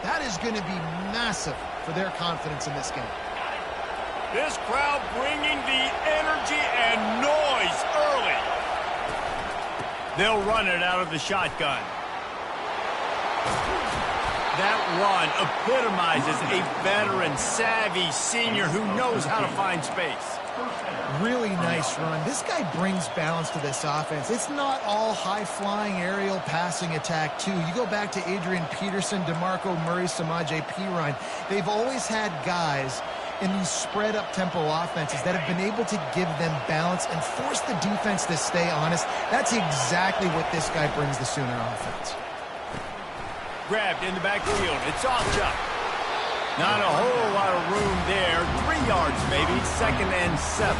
That is going to be massive for their confidence in this game. This crowd bringing the energy and noise early. They'll run it out of the shotgun. That run epitomizes a veteran, savvy senior who knows how to find space. Really nice run. This guy brings balance to this offense. It's not all high-flying aerial passing attack, too. You go back to Adrian Peterson, DeMarco Murray, Samaje Perine. They've always had guys in these spread-up tempo offenses that have been able to give them balance and force the defense to stay honest. That's exactly what this guy brings the Sooner offense. Grabbed in the backfield. It's off jump. Not a whole lot of room there. 3 yards maybe. 2nd and 7.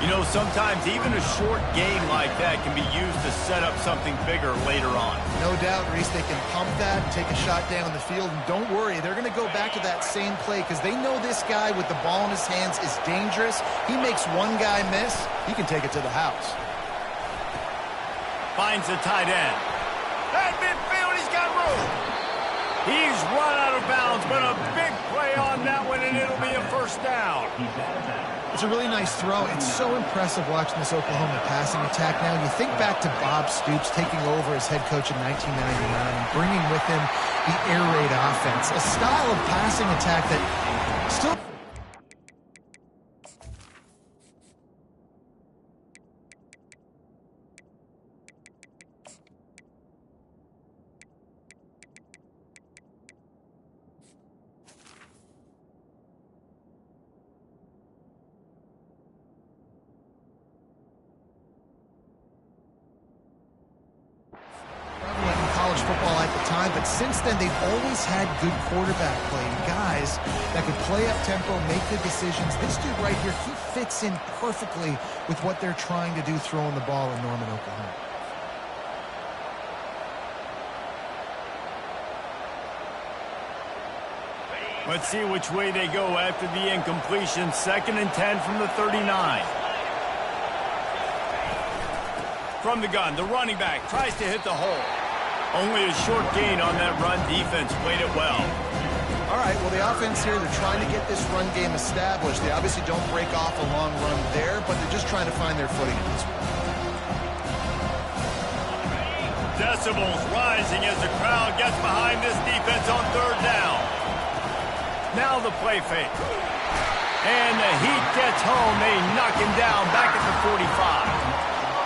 You know, sometimes even a short game like that can be used to set up something bigger later on. No doubt, Reese, they can pump that and take a shot down the field. And don't worry, they're going to go back to that same play because they know this guy with the ball in his hands is dangerous. He makes one guy miss, he can take it to the house. Finds the tight end. At midfield, he's got room. He's run out of bounds, but a big play on that one, and it'll be a first down. It's a really nice throw. It's so impressive watching this Oklahoma passing attack now. You think back to Bob Stoops taking over as head coach in 1999 and bringing with him the air raid offense, a style of passing attack that still... football at the time, but since then they've always had good quarterback play, guys that could play up tempo, make the decisions. This dude right here, he fits in perfectly with what they're trying to do throwing the ball in Norman, Oklahoma. Let's see which way they go after the incompletion. 2nd and 10 from the 39. From the gun, the running back tries to hit the hole. Only a short gain on that run. Defense played it well. All right, well, the offense here, they're trying to get this run game established. They obviously don't break off a long run there, but they're just trying to find their footing at this point. Decibels rising as the crowd gets behind this defense on 3rd down. Now the play fake. And the heat gets home. They knock him down back at the 45.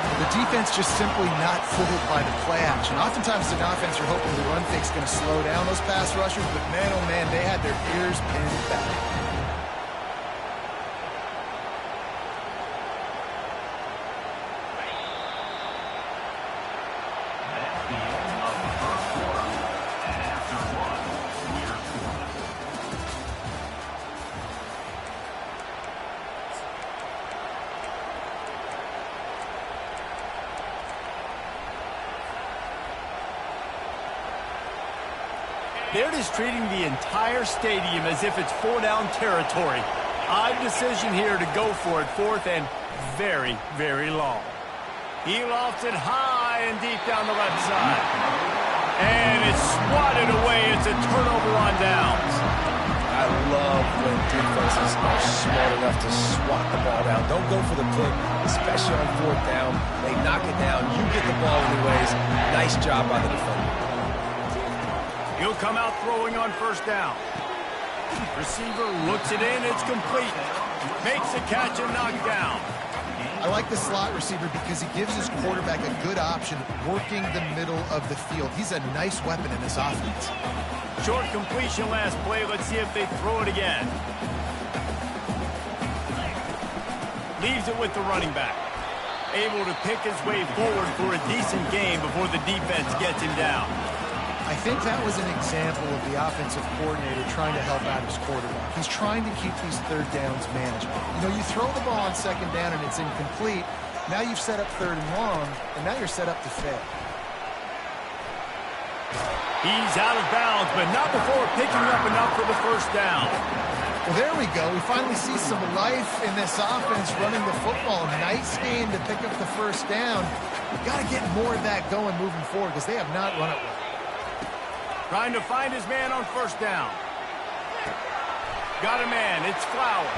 The defense just simply not fooled by the play action. Oftentimes, as an offense, you're hoping the run fake's going to slow down those pass rushers, but man, oh man, they had their ears pinned back. They're just treating the entire stadium as if it's 4-down territory. Odd decision here to go for it. 4th and very, very long. He lofts it high and deep down the left side. And it's swatted away. It's a turnover on downs. I love when defenses are smart enough to swat the ball down. Don't go for the pick, especially on 4th down. They knock it down. You get the ball anyways. Nice job by the defender. He'll come out throwing on 1st down. Receiver looks it in. It's complete. Makes the catch and knocked down. I like the slot receiver because he gives his quarterback a good option working the middle of the field. He's a nice weapon in this offense. Short completion last play. Let's see if they throw it again. Leaves it with the running back. Able to pick his way forward for a decent game before the defense gets him down. I think that was an example of the offensive coordinator trying to help out his quarterback. He's trying to keep these 3rd downs manageable. You know, you throw the ball on 2nd down and it's incomplete. Now you've set up 3rd and long, and now you're set up to fail. He's out of bounds, but not before picking up enough for the 1st down. Well, there we go. We finally see some life in this offense running the football. Nice game to pick up the 1st down. Got to get more of that going moving forward because they have not run it well. Trying to find his man on first down. Got a man. It's Flowers.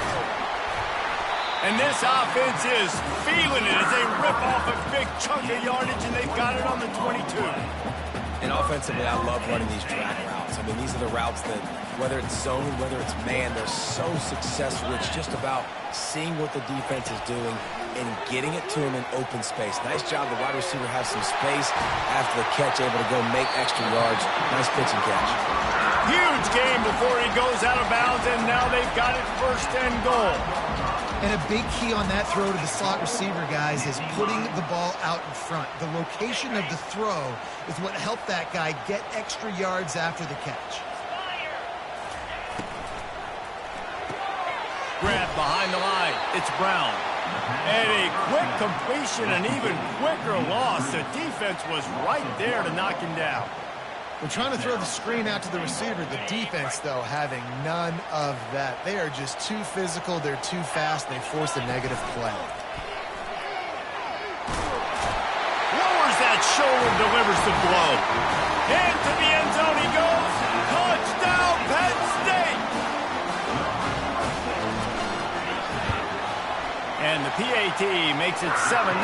And this offense is feeling it as they rip off a big chunk of yardage, and they've got it on the 22. And offensively, I love running these drag routes. I mean, these are the routes that, whether it's zone, whether it's man, they're so successful. It's just about seeing what the defense is doing and getting it to him in open space. Nice job. The wide receiver has some space after the catch, able to go make extra yards. Nice pitch and catch. Huge game before he goes out of bounds, and now they've got it first and goal. And a big key on that throw to the slot receiver, guys, is putting the ball out in front. The location of the throw is what helped that guy get extra yards after the catch. Grab behind the line. It's Brown. And a quick completion, an even quicker loss. The defense was right there to knock him down. We're trying to throw the screen out to the receiver. The defense, though, having none of that. They are just too physical. They're too fast. They force a negative play. Lowers that shoulder, delivers the blow. Into the end zone he goes. Touchdown, Penn State! And the PAT makes it 7-0.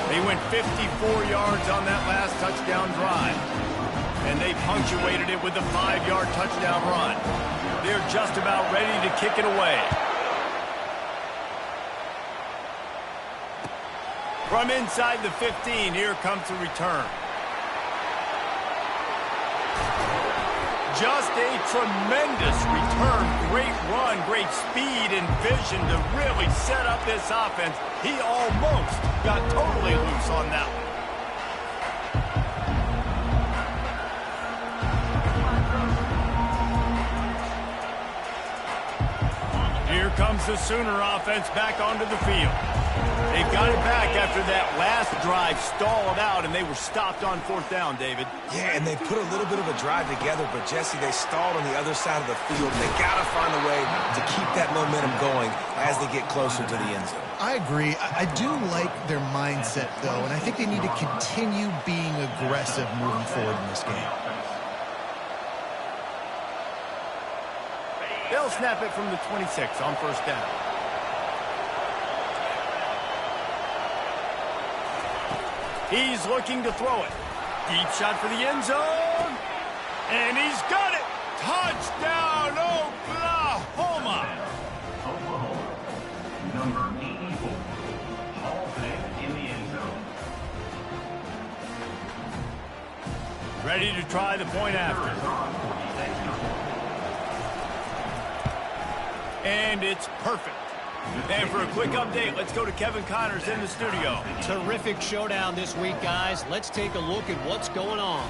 They went 54 yards on that last touchdown drive. And they punctuated it with a 5-yard touchdown run. They're just about ready to kick it away. From inside the 15, here comes the return. Just a tremendous return. Great run, great speed and vision to really set up this offense. He almost got totally loose on that one. Here comes the Sooner offense back onto the field. They've got it back after that last drive stalled out, and they were stopped on fourth down, David. Yeah, and they put a little bit of a drive together, but, Jesse, they stalled on the other side of the field. They got to find a way to keep that momentum going as they get closer to the end zone. I agree. I do like their mindset, though, and I think they need to continue being aggressive moving forward in this game. They'll snap it from the 26 on first down. He's looking to throw it. Deep shot for the end zone. And he's got it. Touchdown, Oklahoma. Oklahoma, number 84, Hall back in the end zone. Ready to try the point after. And it's perfect. And for a quick update, let's go to Kevin Connors in the studio. Terrific showdown this week, guys. Let's take a look at what's going on.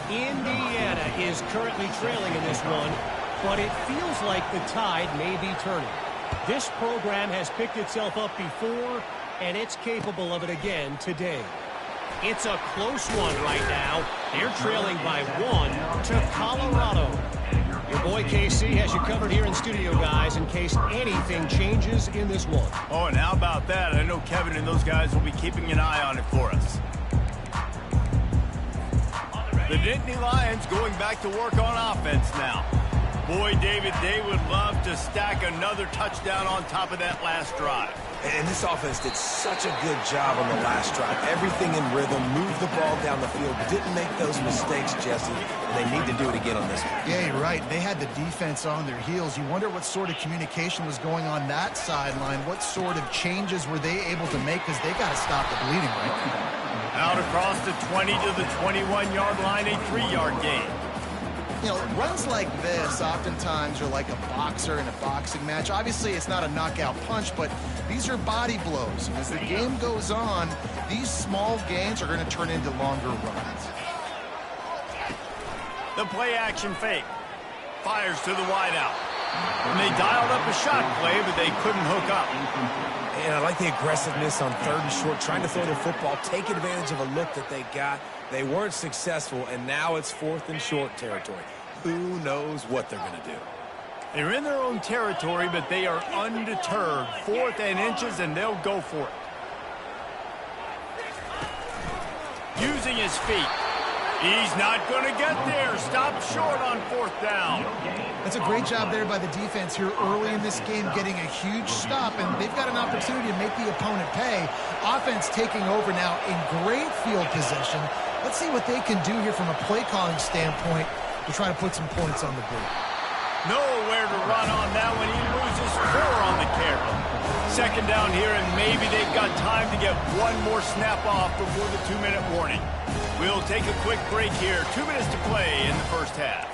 Indiana is currently trailing in this one, but it feels like the tide may be turning. This program has picked itself up before, and it's capable of it again today. It's a close one right now. They're trailing by 1 to Colorado. Your boy KC has you covered here in studio, guys, in case anything changes in this one. Oh, and how about that? I know Kevin and those guys will be keeping an eye on it for us. The Nittany Lions going back to work on offense now. Boy, David, they would love to stack another touchdown on top of that last drive. And this offense did such a good job on the last drive. Everything in rhythm, moved the ball down the field, didn't make those mistakes, Jesse. And they need to do it again on this one. Yeah, you're right. They had the defense on their heels. You wonder what sort of communication was going on that sideline. What sort of changes were they able to make, because they got to stop the bleeding right now. Out across the 20 to the 21-yard line, a 3-yard gain. You know, runs like this oftentimes are like a boxer in a boxing match. Obviously, it's not a knockout punch, but these are body blows. And as the game goes on, these small gains are going to turn into longer runs. The play-action fake. Fires to the wideout. And they dialed up a shot play, but they couldn't hook up. And I like the aggressiveness on 3rd and short, trying to throw the football, take advantage of a look that they got. They weren't successful, and now it's 4th and short territory. Who knows what they're going to do? They're in their own territory, but they are undeterred. 4th and inches, and they'll go for it. Using his feet. He's not going to get there. Stop short on 4th down. That's a great job there by the defense here early in this game, getting a huge stop, and they've got an opportunity to make the opponent pay. Offense taking over now in great field position. Let's see what they can do here from a play calling standpoint to try to put some points on the board. Nowhere to run on that when he loses 4 on the carry. 2nd down here, and maybe they've got time to get one more snap off before the 2-minute warning. We'll take a quick break here. 2 minutes to play in the first half.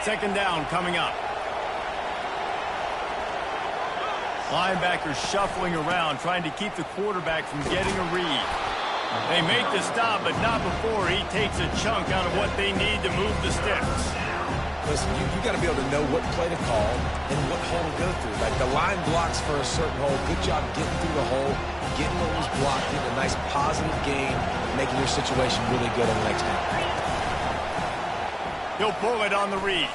Second down coming up. Linebackers shuffling around, trying to keep the quarterback from getting a read. They make the stop, but not before he takes a chunk out of what they need to move the sticks. Listen, you got to be able to know what play to call and what hole to go through. Like the line blocks for a certain hole. Good job getting through the hole, getting what was blocked, getting a nice positive gain, making your situation really good on the next time. He'll pull it on the read.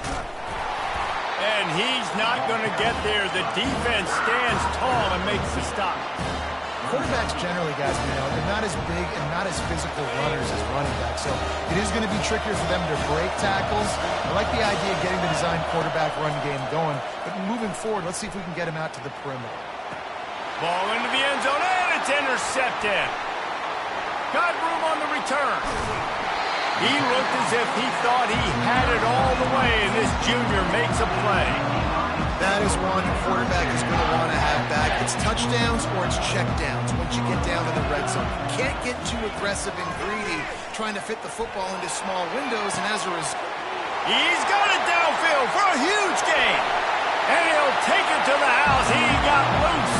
And he's not going to get there. The defense stands tall and makes the stop. Quarterbacks generally, guys, they're not as big and not as physical runners as running backs, so it is going to be trickier for them to break tackles. I like the idea of getting the design quarterback run game going, but moving forward, let's see if we can get him out to the perimeter. Ball into the end zone, and it's intercepted. Got room on the return. He looked as if he thought he had it all the way, and this junior makes a play. That is one the quarterback is going to want to have back. It's touchdowns or it's checkdowns once you get down to the red zone. You can't get too aggressive and greedy trying to fit the football into small windows, and as a result... He's got it downfield for a huge gain. And he'll take it to the house. He got loose.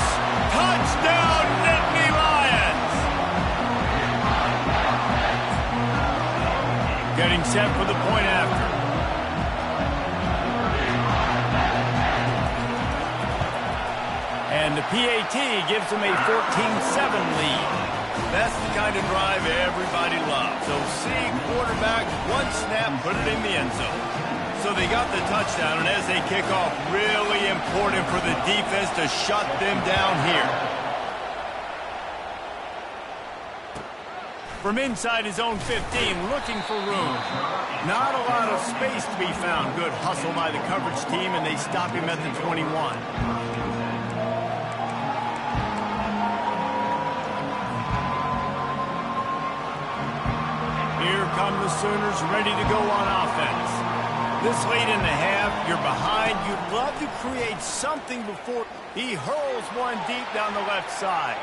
Touchdown, Nittany Lions. Getting set for the point after. And the PAT gives them a 14-7 lead. That's the kind of drive everybody loves. So see quarterback, one snap, put it in the end zone. So they got the touchdown, and as they kick off, really important for the defense to shut them down here. From inside his own 15, looking for room. Not a lot of space to be found. Good hustle by the coverage team, and they stop him at the 21. Here come the Sooners ready to go on offense. This late in the half, you're behind. You'd love to create something before he hurls one deep down the left side.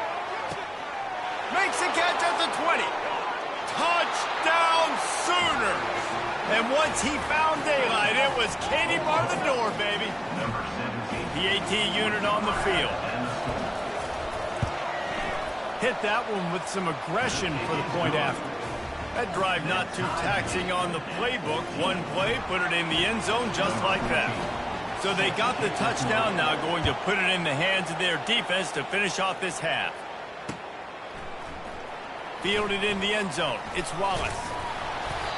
Makes a catch at the 20. Touchdown Sooners! And once he found daylight, it was Katie bar the door, baby. PAT unit on the field. Hit that one with some aggression for the point after. That drive not too taxing on the playbook. One play, put it in the end zone just like that. So they got the touchdown, now going to put it in the hands of their defense to finish off this half. Fielded in the end zone. It's Wallace.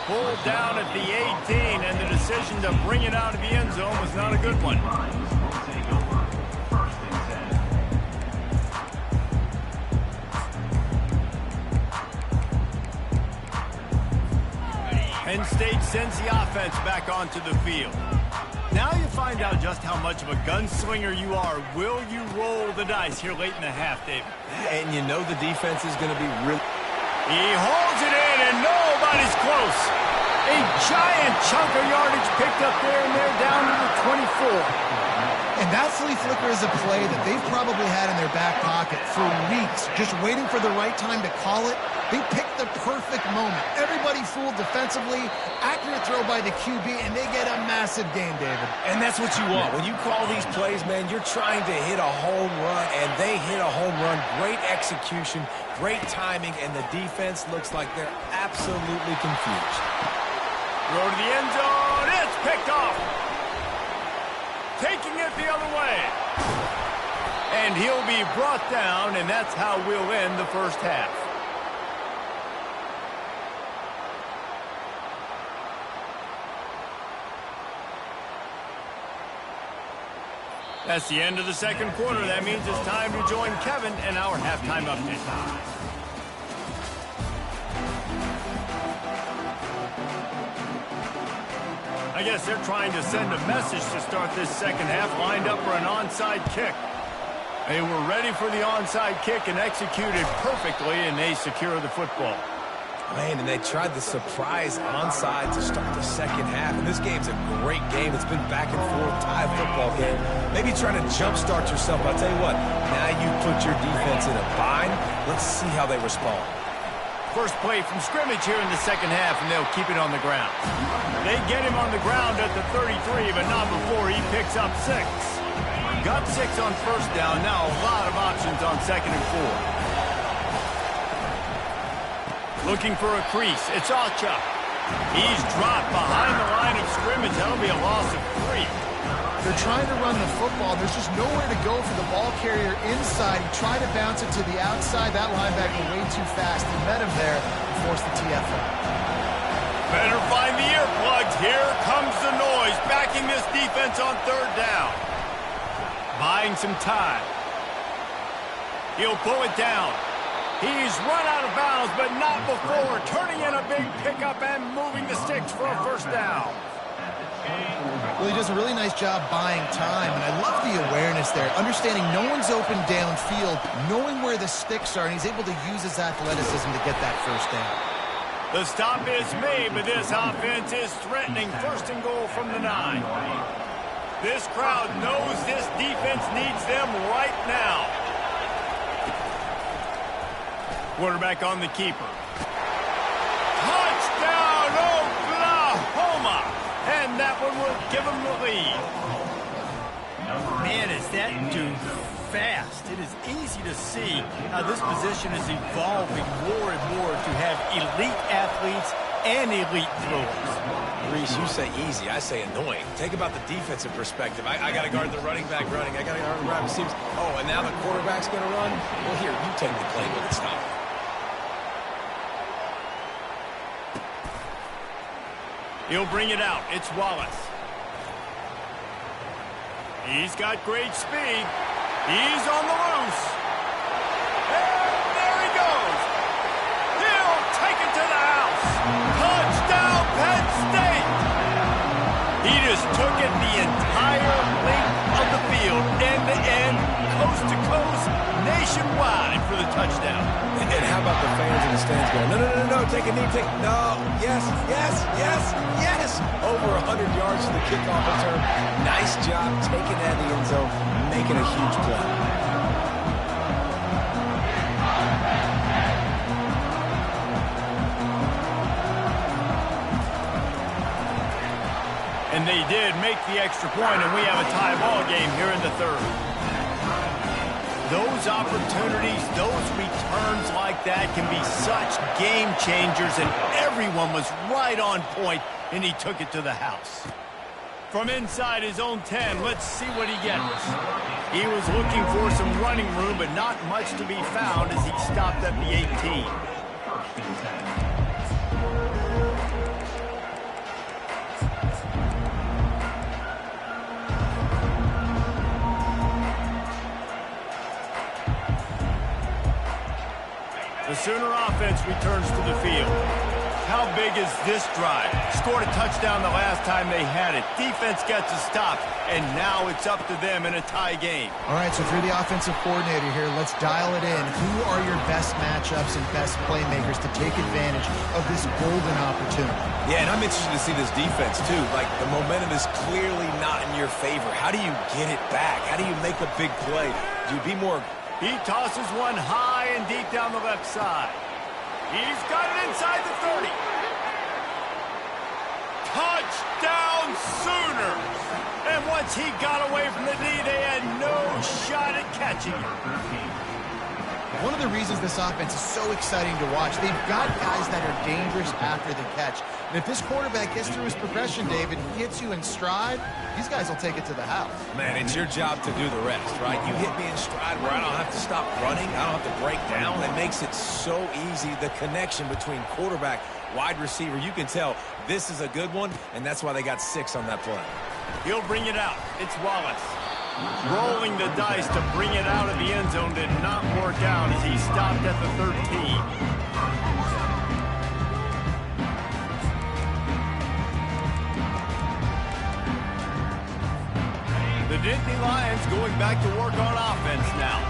Pulled down at the 18, and the decision to bring it out of the end zone was not a good one. Penn State sends the offense back onto the field. Now you find out just how much of a gunslinger you are. Will you roll the dice here late in the half, David? And you know the defense is going to be really... He holds it in, and nobody's close. A giant chunk of yardage picked up there, and they're down to the 24. And that flea flicker is a play that they've probably had in their back pocket for weeks, just waiting for the right time to call it. They picked the perfect moment. Everybody fooled defensively, accurate throw by the QB, and they get a massive gain, David. And that's what you want. When you call these plays, man, you're trying to hit a home run, and they hit a home run. Great execution, great timing, and the defense looks like they're absolutely confused. Throw to the end zone. It's picked off. Taking it the other way. And he'll be brought down, and that's how we'll end the first half. That's the end of the second quarter. That means it's time to join Kevin in our halftime update. I guess they're trying to send a message to start this second half, lined up for an onside kick. They were ready for the onside kick and executed perfectly, and they secure the football. Man, and they tried the surprise onside to start the second half. And this game's a great game. It's been back and forth, tie football game. Maybe trying to jumpstart yourself. I'll tell you what, now you put your defense in a bind. Let's see how they respond. First play from scrimmage here in the second half, and they'll keep it on the ground. They get him on the ground at the 33, but not before he picks up 6. Got 6 on first down. Now a lot of options on second and 4. Looking for a crease. It's Acha. He's dropped behind the line of scrimmage. That'll be a loss of 3. They're trying to run the football. There's just nowhere to go for the ball carrier inside. He tried to bounce it to the outside. That linebacker way too fast. He met him there and forced the TFL. Better find the earplugs. Here comes the noise. Backing this defense on third down. Buying some time. He'll pull it down. He's run out of bounds, but not before. Turning in a big pickup and moving the sticks for a first down. Well, he does a really nice job buying time, and I love the awareness there. Understanding no one's open downfield, knowing where the sticks are, and he's able to use his athleticism to get that first down. The stop is made, but this offense is threatening. First and goal from the 9. This crowd knows this defense needs them right now. Quarterback on the keeper. Touchdown, Oklahoma! And that one will give them the lead. Man, is that dude fast. It is easy to see how this position is evolving more and more to have elite athletes and elite throwers. Reese, you say easy, I say annoying. Take about the defensive perspective. I got to guard the running back running. I got to guard the wide receivers. Oh, and now the quarterback's going to run? Well, here, you take the play when it's time. He'll bring it out. It's Wallace. He's got great speed. He's on the loose. And there he goes. He'll take it to the house. Touchdown, Penn State. He just took it the entire length of the field, end to end, coast to coast, nationwide for the touchdown. And how about the fans in the stands going, no, take a knee, no, yes. Over 100 yards to the kickoff return. Nice job taking that in the end zone, making a huge play. And they did make the extra point, and we have a tie ball game here in the third. Those opportunities, those returns like that can be such game changers, and everyone was right on point, and he took it to the house. From inside his own 10, let's see what he gets. He was looking for some running room, but not much to be found as he stopped at the 18. The Sooner offense returns to the field. How big is this drive? Scored a touchdown the last time they had it. Defense gets a stop, and now it's up to them in a tie game. All right, so if you're the offensive coordinator here, let's dial it in. Who are your best matchups and best playmakers to take advantage of this golden opportunity? Yeah, and I'm interested to see this defense, too. Like, the momentum is clearly not in your favor. How do you get it back? How do you make a big play? Do you be more... He tosses one high and deep down the left side. He's got it inside the 30. Touchdown Sooners! And once he got away from the knee, they had no shot at catching him. One of the reasons this offense is so exciting to watch, they've got guys that are dangerous after the catch. And if this quarterback gets through his progression, David, he hits you in stride, these guys will take it to the house. Man, it's your job to do the rest, right? You hit me in stride where I don't have to stop running. I don't have to break down. It makes it so easy, the connection between quarterback, wide receiver. You can tell this is a good one, and that's why they got 6 on that play. He'll bring it out. It's Wallace. Rolling the dice to bring it out of the end zone did not work out as he stopped at the 13. The Nittany Lions going back to work on offense now.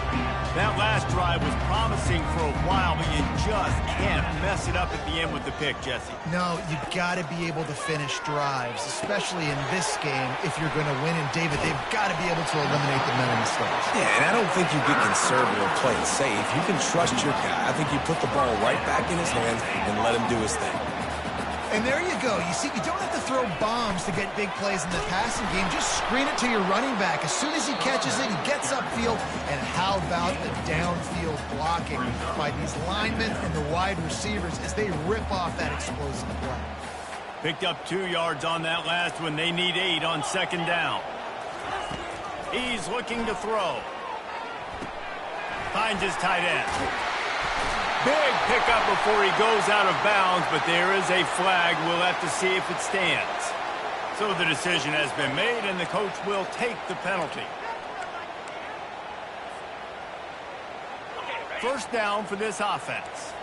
That last drive was promising for a while, but you just can't mess it up at the end with the pick, Jesse. No, you got to be able to finish drives, especially in this game if you're going to win. And, David, they've got to be able to eliminate the mental mistakes. Yeah, and I don't think you get conservative or play it safe. You can trust your guy. I think you put the ball right back in his hands and let him do his thing. And there you go. You see, you don't have to throw bombs to get big plays in the passing game. Just screen it to your running back. As soon as he catches it, he gets upfield. And how about the downfield blocking by these linemen and the wide receivers as they rip off that explosive play. Picked up 2 yards on that last one. They need 8 on second down. He's looking to throw. Finds his tight end. Big pickup before he goes out of bounds, but there is a flag. We'll have to see if it stands. So the decision has been made, and the coach will take the penalty. First down for this offense.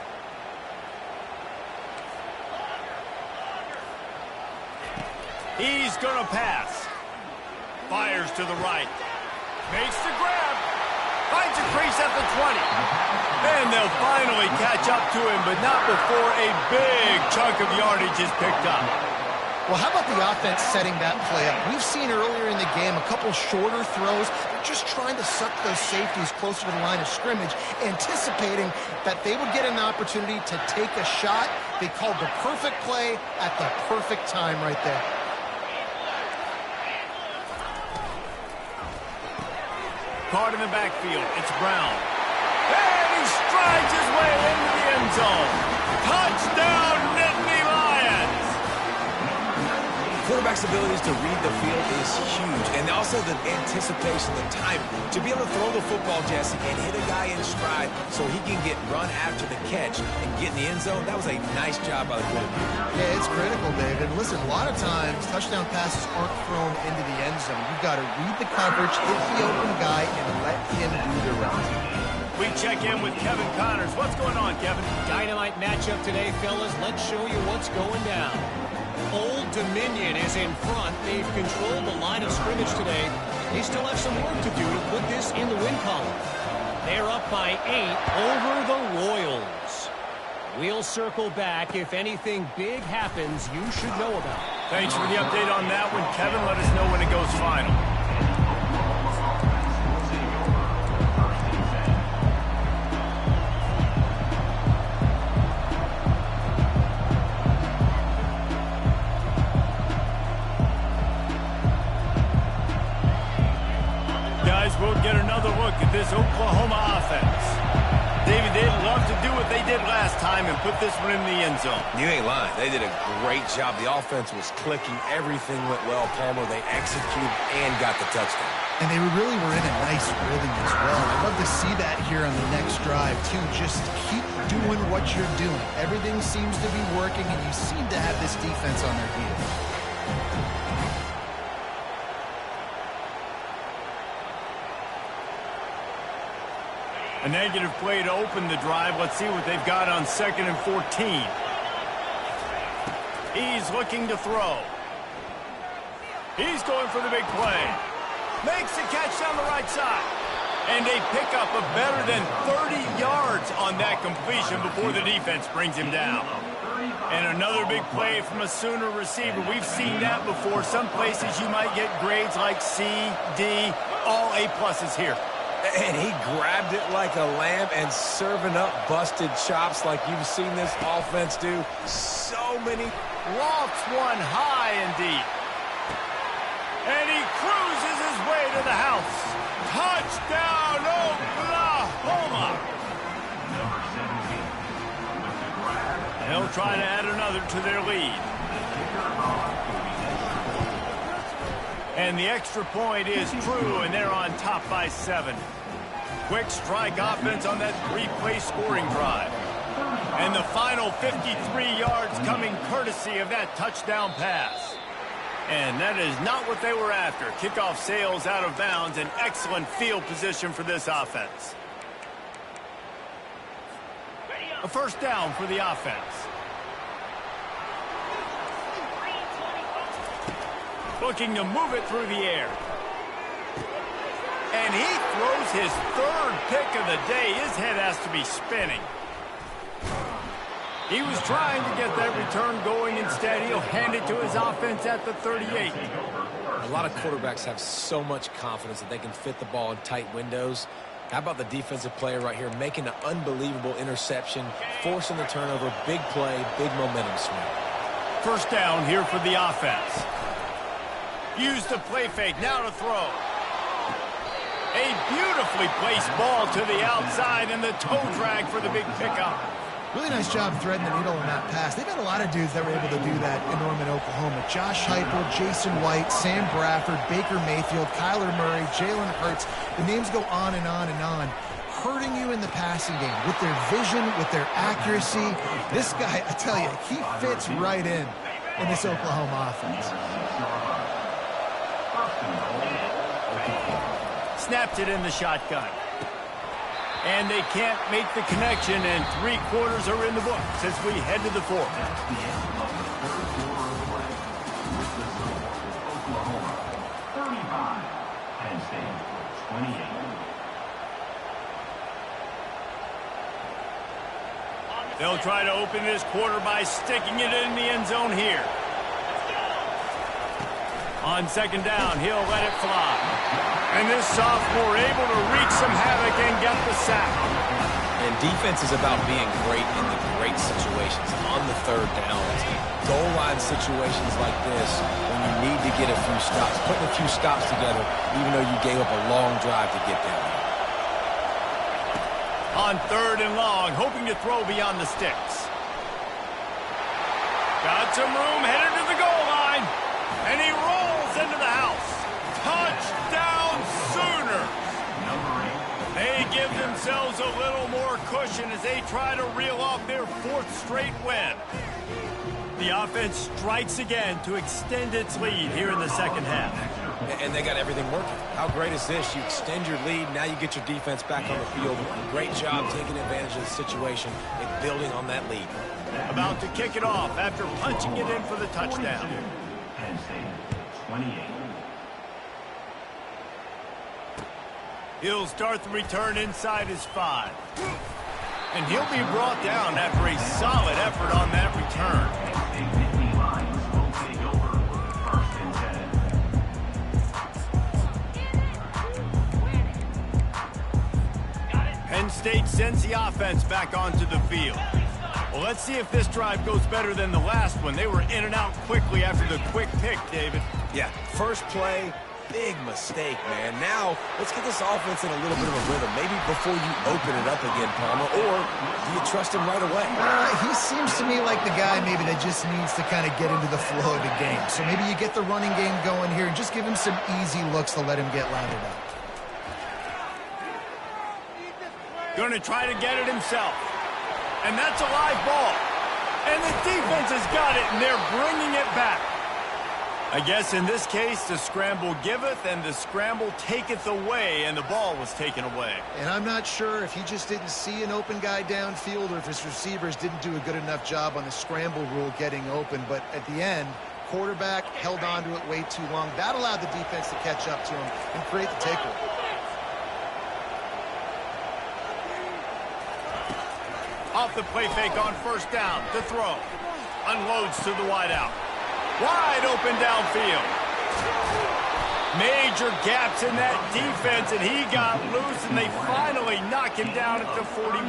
He's going to pass. Fires to the right. Makes the grab. Finds a crease at the 20. And they'll finally catch up to him, but not before a big chunk of yardage is picked up. Well, how about the offense setting that play up? We've seen earlier in the game a couple shorter throws. They're just trying to suck those safeties closer to the line of scrimmage, anticipating that they would get an opportunity to take a shot. They called the perfect play at the perfect time right there. Caught in the backfield. It's Brown. And he strides his way into the end zone. Touchdown, Nittany Lions! Quarterback's abilities to read the field is huge, and also the anticipation, the time to be able to throw the football, Jesse, and hit a guy in stride so he can get run after the catch and get in the end zone. That was a nice job by the quarterback. Yeah, it's critical, David. Listen, a lot of times touchdown passes aren't thrown into the end zone. You've got to read the coverage, hit the open guy, and let him do the rest. We check in with Kevin Connors. What's going on, Kevin? Dynamite matchup today, fellas. Let's show you what's going down. Old Dominion is in front. They've controlled the line of scrimmage today. They still have some work to do to put this in the win column. They're up by 8 over the Royals. We'll circle back. If anything big happens, you should know about it. Thanks for the update on that one, Kevin. Let us know when it goes final. We'll get another look at this Oklahoma offense. David, they'd love to do what they did last time and put this one in the end zone. You ain't lying. They did a great job. The offense was clicking. Everything went well, Palmer. They executed and got the touchdown. And they really were in a nice rhythm as well. I'd love to see that here on the next drive, too. Just keep doing what you're doing. Everything seems to be working, and you seem to have this defense on their heels. A negative play to open the drive. Let's see what they've got on 2nd and 14. He's looking to throw. He's going for the big play. Makes the catch down the right side. And a pickup of better than 30 yards on that completion before the defense brings him down. And another big play from a Sooner receiver. We've seen that before. Some places you might get grades like C, D, all A+ here. And he grabbed it like a lamb and serving up busted chops like you've seen this offense do. So many. Lofts one high and deep. And he cruises his way to the house. Touchdown, Oklahoma! They'll try to add another to their lead. And the extra point is true, and they're on top by 7. Quick strike offense on that 3-play scoring drive. And the final 53 yards coming courtesy of that touchdown pass. And that is not what they were after. Kickoff sails out of bounds, and excellent field position for this offense. A first down for the offense. Looking to move it through the air. And he throws his third pick of the day. His head has to be spinning. He was trying to get that return going. Instead, he'll hand it to his offense at the 38. A lot of quarterbacks have so much confidence that they can fit the ball in tight windows. How about the defensive player right here making an unbelievable interception, forcing the turnover, big play, big momentum swing. First down here for the offense. Use the play fake, now to throw. A beautifully placed ball to the outside, and the toe drag for the big pickup. Really nice job threading the needle on that pass. They've had a lot of dudes that were able to do that in Norman, Oklahoma. Josh Heupel, Jason White, Sam Bradford, Baker Mayfield, Kyler Murray, Jalen Hurts. The names go on and on and on. Hurting you in the passing game with their vision, with their accuracy. This guy, I tell you, he fits right in this Oklahoma offense. Snapped it in the shotgun. And they can't make the connection, and 3 quarters are in the books as we head to the 4th. That's the end of the third quarter of play. With the result, Oklahoma 35, Penn State 28. They'll try to open this quarter by sticking it in the end zone here. On second down, he'll let it fly. And this sophomore able to wreak some havoc and get the sack. And defense is about being great in the great situations. On the third downs, goal line situations like this, when you need to get a few stops, putting a few stops together, even though you gave up a long drive to get down there. On third and long, hoping to throw beyond the sticks. Got some room, headed to the goal line. And he rolls into the house. Touchdown Sooners! They give themselves a little more cushion as they try to reel off their 4th straight win. The offense strikes again to extend its lead here in the second half. And they got everything working. How great is this? You extend your lead, now you get your defense back on the field. Great job taking advantage of the situation and building on that lead. About to kick it off after punching it in for the touchdown. Penn State 28. He'll start the return inside his 5. And he'll be brought down after a solid effort on that return. Nittany Lions will take over 1st and 10. Penn State sends the offense back onto the field. Well, let's see if this drive goes better than the last one. They were in and out quickly after the quick pick, David. Yeah, first play, big mistake, man. Now, let's get this offense in a little bit of a rhythm. Maybe before you open it up again, Palmer, or do you trust him right away? He seems to me like the guy maybe that just needs to kind of get into the flow of the game. So maybe you get the running game going here and just give him some easy looks to let him get lathered up. Going to try to get it himself. And that's a live ball. And the defense has got it, and they're bringing it back. I guess in this case, the scramble giveth and the scramble taketh away, and the ball was taken away. And I'm not sure if he just didn't see an open guy downfield or if his receivers didn't do a good enough job on the scramble rule getting open. But at the end, quarterback held on to it way too long. That allowed the defense to catch up to him and create the takeaway. Off the play fake on first down. The throw. Unloads to the wideout. Wide open downfield. Major gaps in that defense, and he got loose, and they finally knock him down at the 41.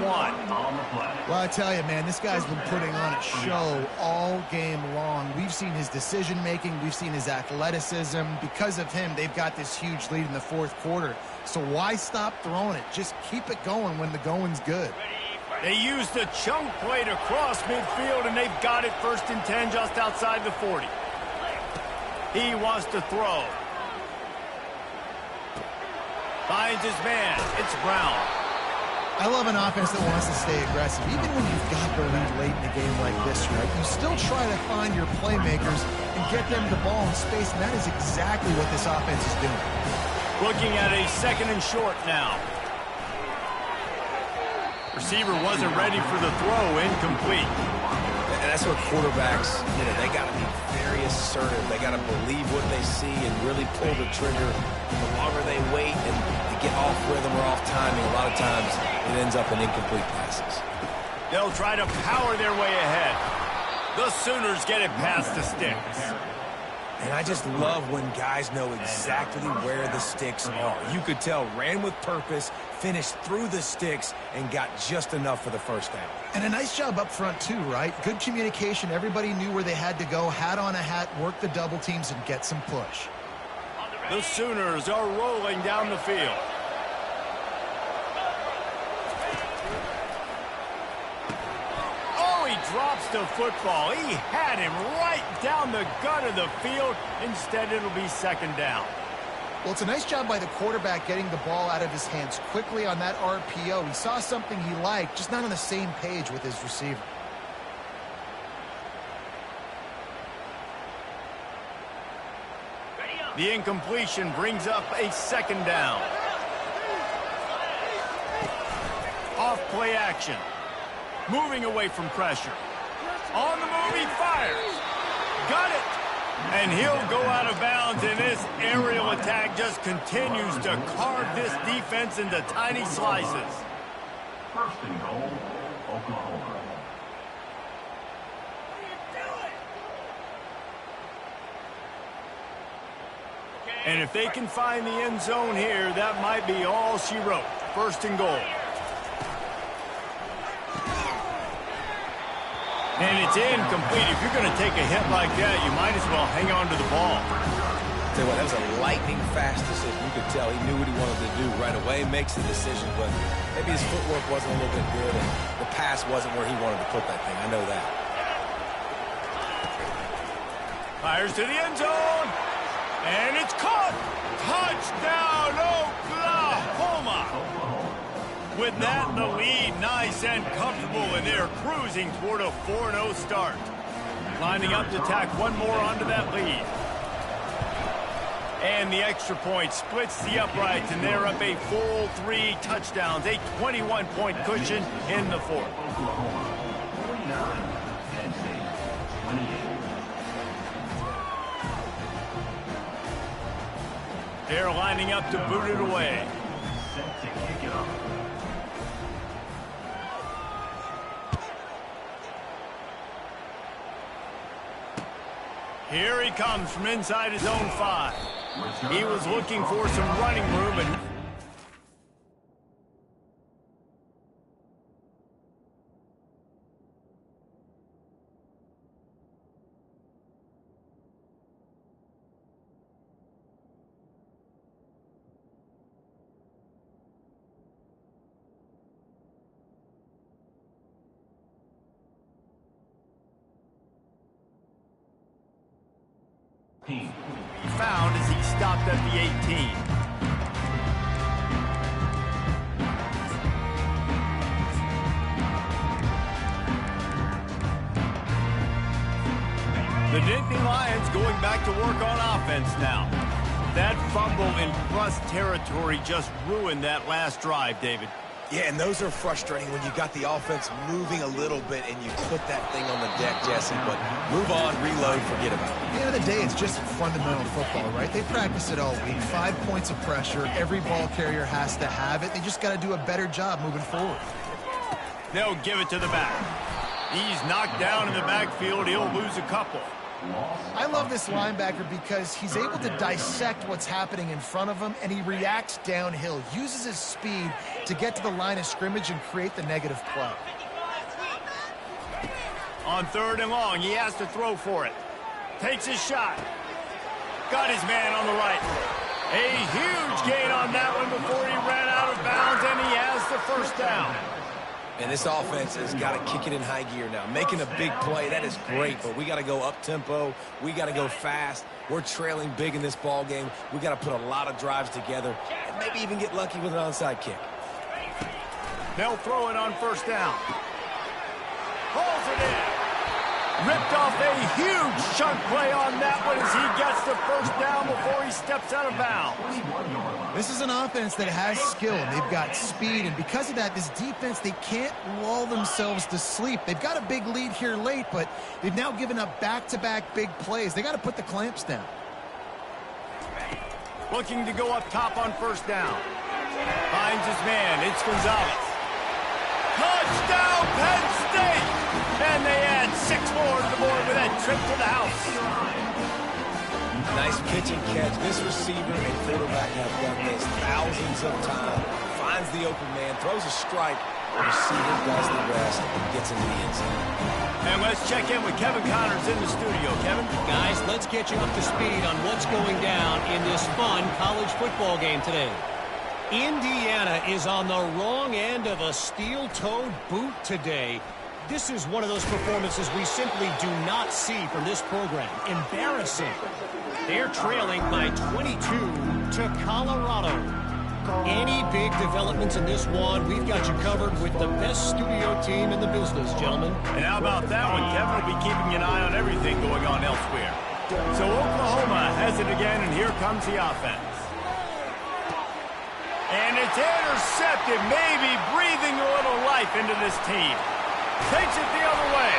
Well, I tell you, man, this guy's been putting on a show all game long. We've seen his decision-making. We've seen his athleticism. Because of him, they've got this huge lead in the 4th quarter. So why stop throwing it? Just keep it going when the going's good. They used a chunk play to cross midfield, and they've got it 1st and 10 just outside the 40. He wants to throw. Finds his man. It's Brown. I love an offense that wants to stay aggressive. Even when you've got the lead late in the game like this, right? You still try to find your playmakers and get them the ball in space, and that is exactly what this offense is doing. Looking at a 2nd and short now. Receiver wasn't ready for the throw, incomplete. And that's what quarterbacks, they got to be very assertive. They got to believe what they see and really pull the trigger. The longer they wait and to get off rhythm or off timing, a lot of times it ends up in incomplete passes. They'll try to power their way ahead. The Sooners get it past the sticks. And I just love when guys know exactly where the sticks are. You could tell, ran with purpose, finished through the sticks, and got just enough for the first down. And a nice job up front, too, right? Good communication. Everybody knew where they had to go, hat on a hat, work the double teams, and get some push. The Sooners are rolling down the field. Oh, he drops the football. He had him right down the gut of the field. Instead, it'll be 2nd down. Well, it's a nice job by the quarterback getting the ball out of his hands quickly on that RPO. He saw something he liked, just not on the same page with his receiver. The incompletion brings up a 2nd down. Off play action. Moving away from pressure. On the move, he fires. Got it. And he'll go out of bounds, and this aerial attack just continues to carve this defense into tiny slices. 1st and goal, Oklahoma. And if they can find the end zone here, that might be all she wrote. 1st and goal. And it's incomplete. If you're going to take a hit like that, you might as well hang on to the ball. Tell you what, that was a lightning-fast decision. You could tell he knew what he wanted to do right away, makes the decision, but maybe his footwork wasn't a little bit good, and the pass wasn't where he wanted to put that thing. I know that. Fires to the end zone. And it's caught. Touchdown, Oklahoma. With that in the lead, nice and comfortable, and they're cruising toward a 4-0 start. Lining up to tack one more onto that lead. And the extra point splits the uprights, and they're up a full 3 touchdowns, a 21-point cushion in the 4th. Oklahoma, 49, Penn State, 28. They're lining up to boot it away. Set to kick it off. Here he comes from inside his own 5. He was looking for some running room, and he found as he stopped at the 18. The Nittany Lions going back to work on offense now. That fumble in Russ territory just ruined that last drive, David. Yeah, and those are frustrating when you got the offense moving a little bit and you put that thing on the deck, Jesse. But move on, reload, forget about it. At the end of the day, it's just fundamental football, right? They practice it all week. 5 points of pressure. Every ball carrier has to have it. They just got to do a better job moving forward. They'll give it to the back. He's knocked down in the backfield. He'll lose a couple. I love this linebacker because he's able to dissect what's happening in front of him, and he reacts downhill, uses his speed to get to the line of scrimmage and create the negative play. On 3rd and long, he has to throw for it. Takes his shot. Got his man on the right. A huge gain on that one before he ran out of bounds, and he has the 1st down. And this offense has got to kick it in high gear now. Making a big play, that is great, but we got to go up-tempo. We got to go fast. We're trailing big in this ball game. We got to put a lot of drives together and maybe even get lucky with an onside kick. They'll throw it on 1st down. Pulls it in. Ripped off a huge chunk play on that one as he gets the first down before he steps out of bounds. This is an offense that has skill. They've got speed, and because of that, this defense, they can't lull themselves to sleep. They've got a big lead here late, but they've now given up back-to-back big plays. They got to put the clamps down. Looking to go up top on first down. Finds his man. It's Gonzalez. Touchdown, Penn State! And they add 6 more to the board with that trip to the house. Nice pitch and catch. This receiver and quarterback have done this thousands of times. Finds the open man, throws a strike. The receiver does the rest and gets into the end zone. And let's check in with Kevin Connors in the studio. Kevin? Guys, let's get you up to speed on what's going down in this fun college football game today. Indiana is on the wrong end of a steel-toed boot today. This is one of those performances we simply do not see from this program. Embarrassing. They're trailing by 22 to Colorado. Any big developments in this one, we've got you covered with the best studio team in the business, gentlemen. And how about that one? Kevin will be keeping an eye on everything going on elsewhere. So Oklahoma has it again, and here comes the offense. And it's intercepted, maybe breathing a little life into this team. Takes it the other way.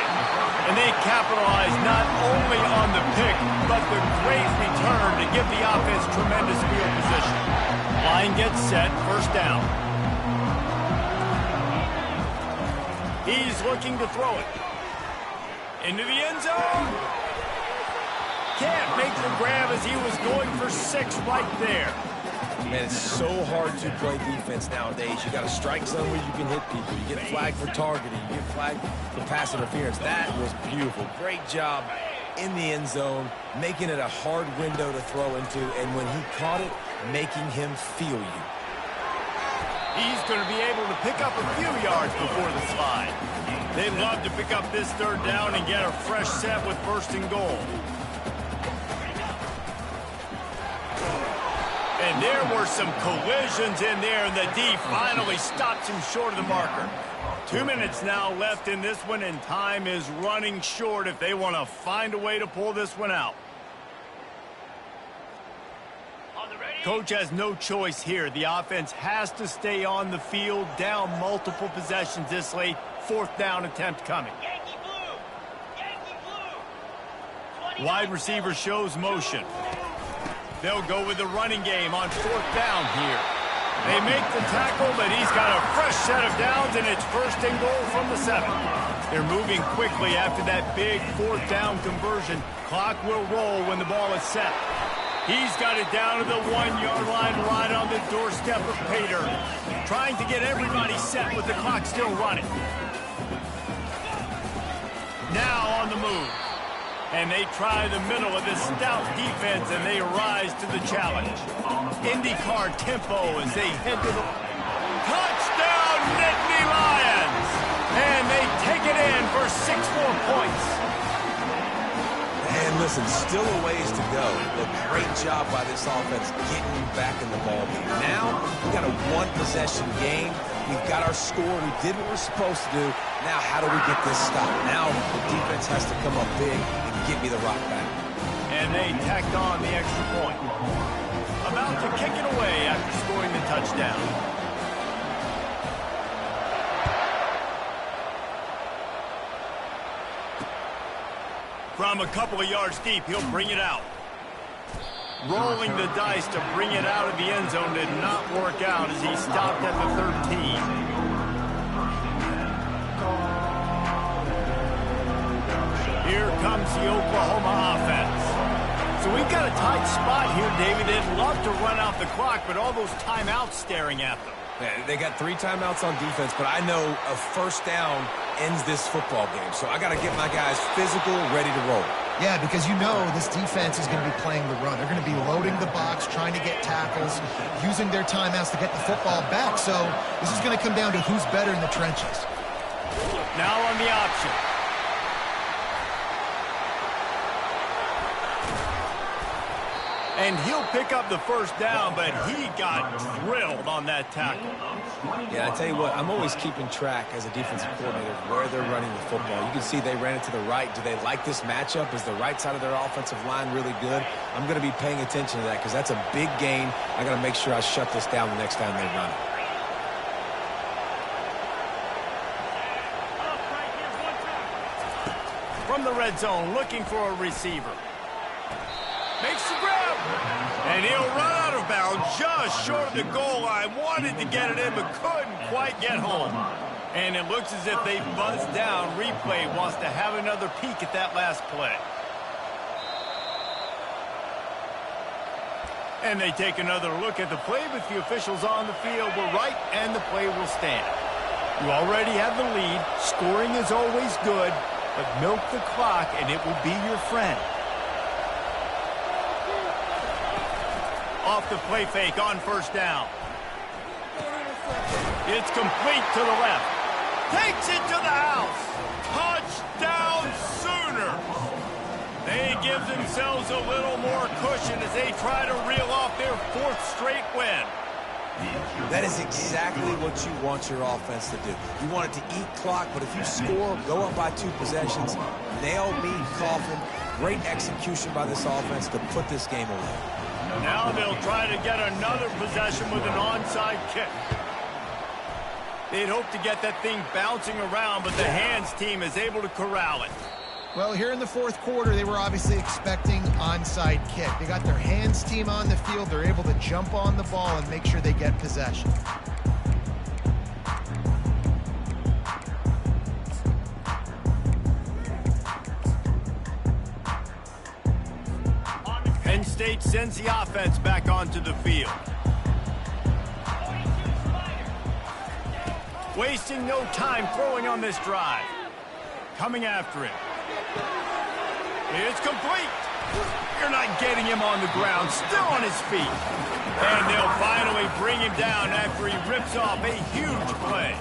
And they capitalize not only on the pick, but the great return to give the offense tremendous field position. Line gets set, first down. He's looking to throw it. Into the end zone. Can't make the grab as he was going for 6 right there. Man, it's so hard to play defense nowadays. You got a strike zone where you can hit people. You get flagged for targeting. You get flagged for pass interference. That was beautiful. Great job in the end zone, making it a hard window to throw into, and when he caught it, making him feel you. He's going to be able to pick up a few yards before the slide. They'd love to pick up this third down and get a fresh set with first and goal. And there were some collisions in there, and the D finally stops him short of the marker. 2 minutes now left in this one, and time is running short if they want to find a way to pull this one out. Coach has no choice here. The offense has to stay on the field, down multiple possessions this late. 4th down attempt coming. Wide receiver shows motion. They'll go with the running game on 4th down here. They make the tackle, but he's got a fresh set of downs, and it's first and goal from the 7. They're moving quickly after that big 4th down conversion. Clock will roll when the ball is set. He's got it down to the 1-yard line right on the doorstep of Pater. Trying to get everybody set with the clock still running. Now on the move. And they try the middle of this stout defense, and they rise to the challenge. IndyCar tempo as they head to the... Touchdown, Nittany Lions! And they take it in for 6 more points. And listen, still a ways to go. A great job by this offense getting back in the ball game. Now, we've got a 1-possession game. We've got our score. We did what we're supposed to do. Now, how do we get this stopped? Now, the defense has to come up big and get me the rock back. And they tacked on the extra point. About to kick it away after scoring the touchdown. From a couple of yards deep, he'll bring it out. Rolling the dice to bring it out of the end zone did not work out as he stopped at the 13. Here comes the Oklahoma offense. So we've got a tight spot here, David. They'd love to run out the clock, but all those timeouts staring at them. They got 3 timeouts on defense, but I know a first down ends this football game. So I got to get my guys physical, ready to roll. Yeah, because you know this defense is going to be playing the run. They're going to be loading the box, trying to get tackles, using their timeouts to get the football back. So this is going to come down to who's better in the trenches. Now on the option. And he'll pick up the first down, but he got drilled on that tackle. Yeah, I tell you what, I'm always keeping track as a defensive coordinator of where they're running the football. You can see they ran it to the right. Do they like this matchup? Is the right side of their offensive line really good? I'm going to be paying attention to that because that's a big gain. I got to make sure I shut this down the next time they run it. From the red zone, looking for a receiver. Makes the grab. And he'll run out of bounds just short of the goal line. Wanted to get it in, but couldn't quite get home. And it looks as if they buzzed down. Replay wants to have another peek at that last play. And they take another look at the play, but the officials on the field were right, and the play will stand. You already have the lead. Scoring is always good, but milk the clock, and it will be your friend. Off the play fake on first down. It's complete to the left. Takes it to the house. Touchdown Sooners. They give themselves a little more cushion as they try to reel off their fourth straight win. That is exactly what you want your offense to do. You want it to eat clock, but if you score, go up by 2 possessions, nail meat coffin, great execution by this offense to put this game away. Now they'll try to get another possession with an onside kick. They'd hope to get that thing bouncing around, but the hands team is able to corral it. Well, here in the fourth quarter, they were obviously expecting onside kick. They got their hands team on the field. They're able to jump on the ball and make sure they get possession. Penn State sends the offense back onto the field. Wasting no time throwing on this drive. Coming after it. It's complete. You're not getting him on the ground. Still on his feet. And they'll finally bring him down after he rips off a huge play.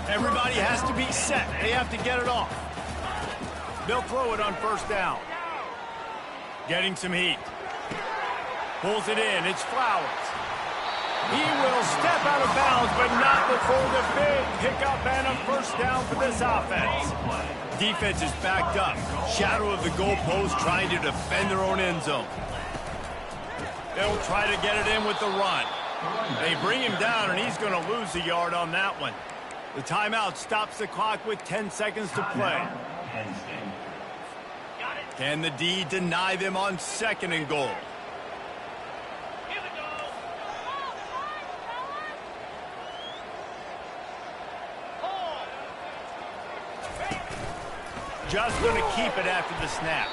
Everybody has to be set. They have to get it off. They'll throw it on first down. Getting some heat. Pulls it in. It's Flowers. He will step out of bounds, but not before the big pickup and a first down for this offense. Defense is backed up. Shadow of the goalpost trying to defend their own end zone. They'll try to get it in with the run. They bring him down, and he's going to lose a yard on that one. The timeout stops the clock with 10 seconds to play. Can the D deny them on 2nd and goal? Just going to keep it after the snap.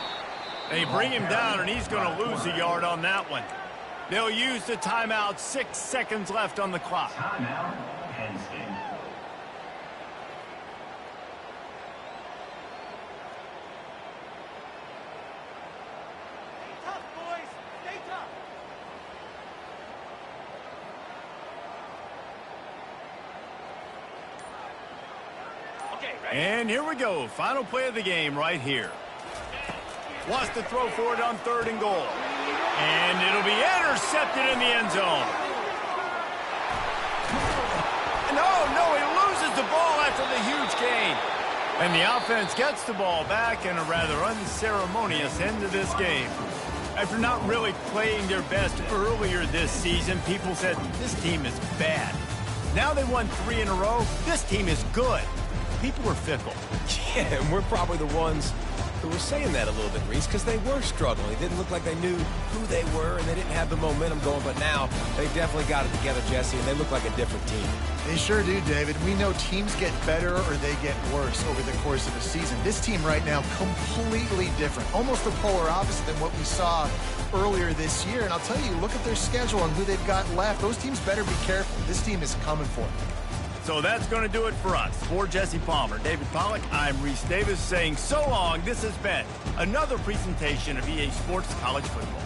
They bring him down, and he's going to lose a yard on that one. They'll use the timeout. 6 seconds left on the clock. Timeout, Penn State. And here we go. Final play of the game right here. Wants to throw for it on 3rd and goal. And it'll be intercepted in the end zone. No, he loses the ball after the huge gain. And the offense gets the ball back in a rather unceremonious end to this game. After not really playing their best earlier this season, people said this team is bad. Now they won 3 in a row. This team is good. People were fickle. Yeah, and we're probably the ones who were saying that a little bit, Reese, because they were struggling. It didn't look like they knew who they were, and they didn't have the momentum going. But now they definitely got it together, Jesse, and they look like a different team. They sure do, David. We know teams get better or they get worse over the course of a season. This team right now, completely different. Almost the polar opposite than what we saw earlier this year. And I'll tell you, look at their schedule and who they've got left. Those teams better be careful. This team is coming for them. So that's going to do it for us. For Jesse Palmer, David Pollack, I'm Reese Davis saying so long. This has been another presentation of EA Sports College Football.